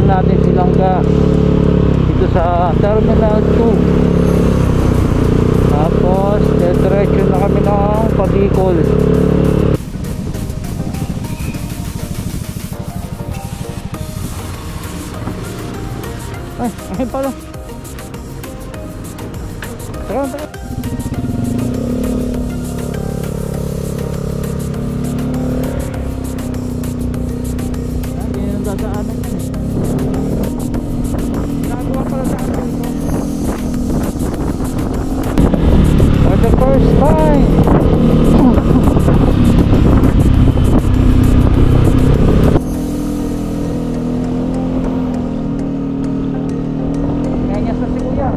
natin si Langga dito sa Terminal 2. Tapos diretso na kami ng Pabicol. Ay pala. Tara. Dadaanan yan eh. Nagawa pala sa akin ito. For the first time. Nganyas na si kuya.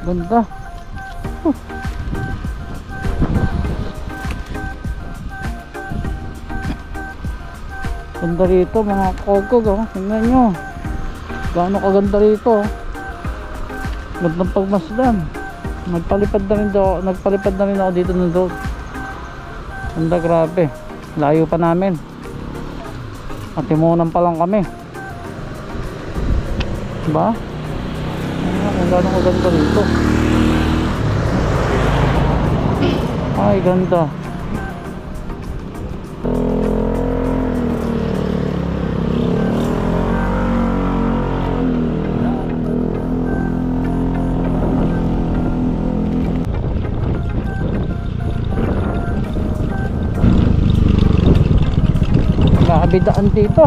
Ganda. Ganda rito mga kogog, oh. Tingnan nyo gaano kaganda rito, oh. Gandang pagmasdan. Nagpalipad na rin ako dito ng road. Ganda, grabe. Layo pa namin. Atimunan pa lang kami, diba? Kung gano'ng maganda rito. Ay, ganda. Nakabidaan dito.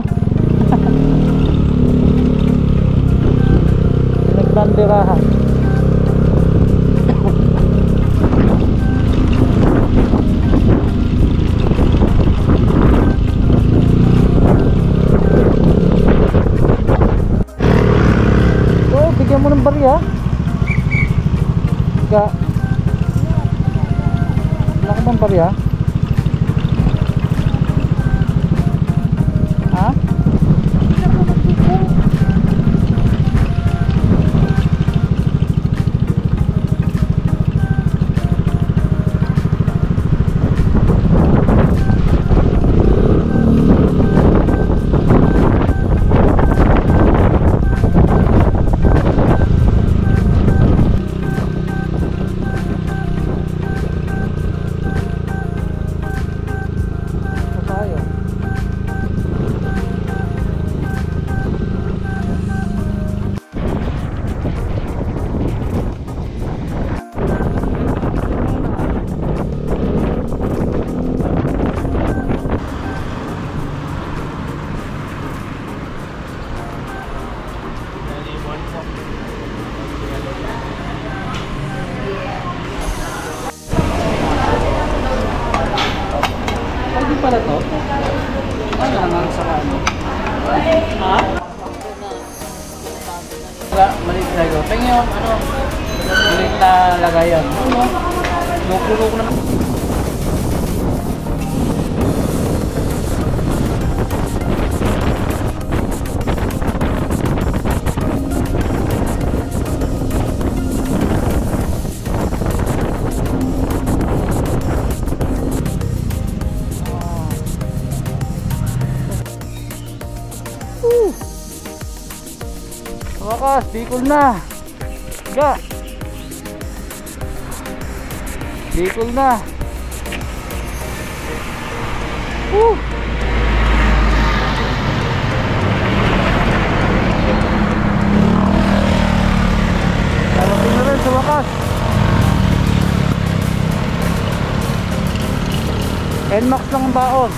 Nagbanderahan. Bigyan mo ng barya. Wala ka bang barya? Ha? Pwede pala to? Ano nga sa ano? Ha? Maliit na ito. Tingin yung ano, maliit na lagayan. Ano? Nukulo ko naman. Wakas, Bicol na. Ga. Bicol na. Parating na rin sa wakas. NMAX lang ang baon.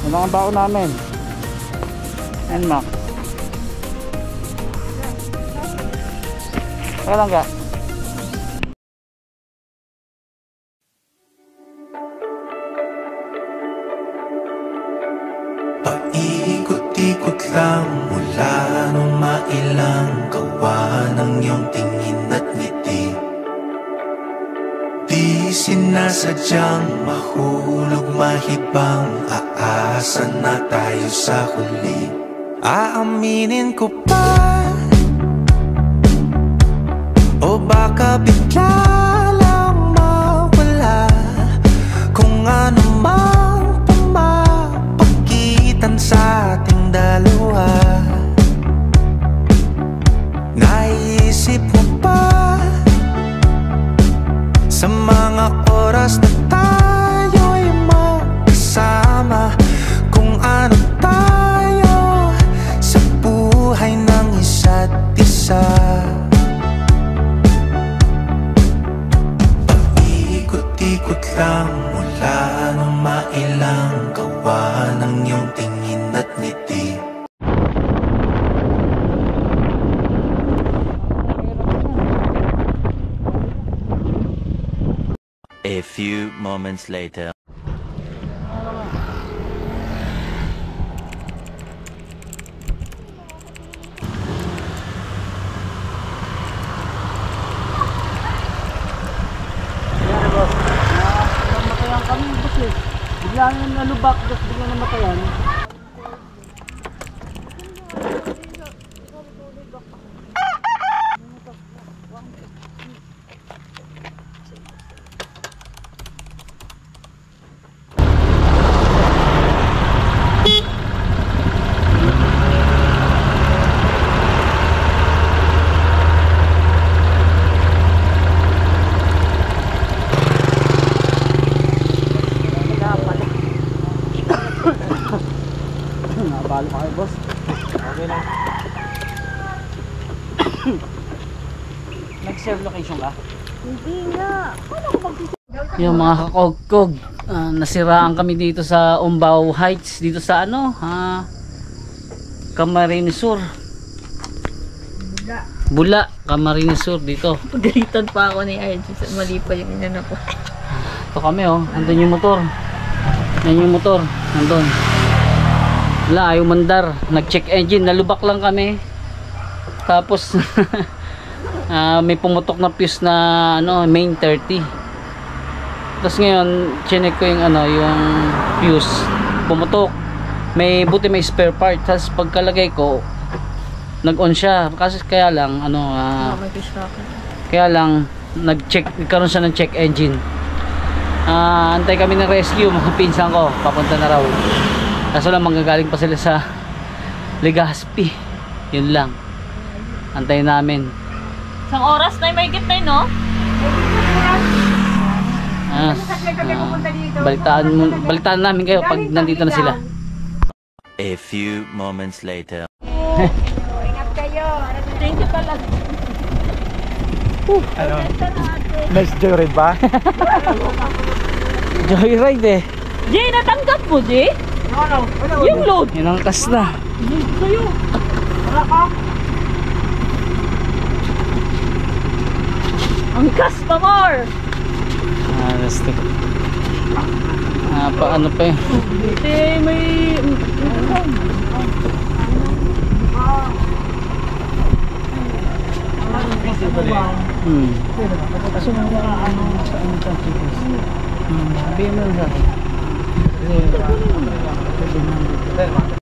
Ano ang baon namin? NMAX. Kaya lang ka. Paikot-ikot lang mula nung mailang gawa ng iyong tingin at ngiti. Di sinasadyang mahulog mahibang, aasa na tayo sa huli. Aaminin ko pa, o baka bigla lang mawala kung ano mang pumapagitan sa ating dalawa. Naisip mo ba sa mga oras na tayo'y magkasama, kung ano tayo sa buhay ng isa't isa? Paikot-ikot lang mula nung mailang gawa ng iyong tingin at ngiti. A few moments later. Namatayan kami, boss eh. Bigla na nalubak, tapos bigla namatayan. Napalo ka kayo, boss. Okay lang. Nag-serve location ka? Hindi nga. Paano ako mag-serve? Yung mga kakogkog, nasiraan kami dito sa Umbao Heights, dito sa ano, Camarines Sur. Bula, Camarines Sur dito. Pagalitan pa ako ni Arjen. Mali pa yung inano ko. Ito kami oh, andun yung motor. Yan yung motor, andun. Wala, ayaw mandar. Nag-check engine, nalubak lang kami. Tapos may pumutok na fuse na ano, main 30. Tapos ngayon, chinek ko yung ano, yung fuse. Pumutok. Buti may spare part. Tapos pagkalagay ko, nag-on siya. Kasi kaya lang ano, kaya lang nagkaroon siya ng check engine. Antay kami ng rescue, mga pinsan ko, papunta na raw. Kaso lang manggagaling pa sila sa Legazpi. Yun lang. Antayin namin. Isang oras na may git na yun, no? Balitaan namin kayo pag nandito na sila. A few moments later. Ingat kayo. Thank you pala. Ano? Nice joyride ba? Joyride eh. Jay, natanggap mo, Jay? Yung load. Yun ang kas na. Sa'yo. Wala ka. Ang kas pa more. Restik. Paano pa eh? May... Kasi mga ano sa ano sa chicos. Sabihin mo lang sa akin.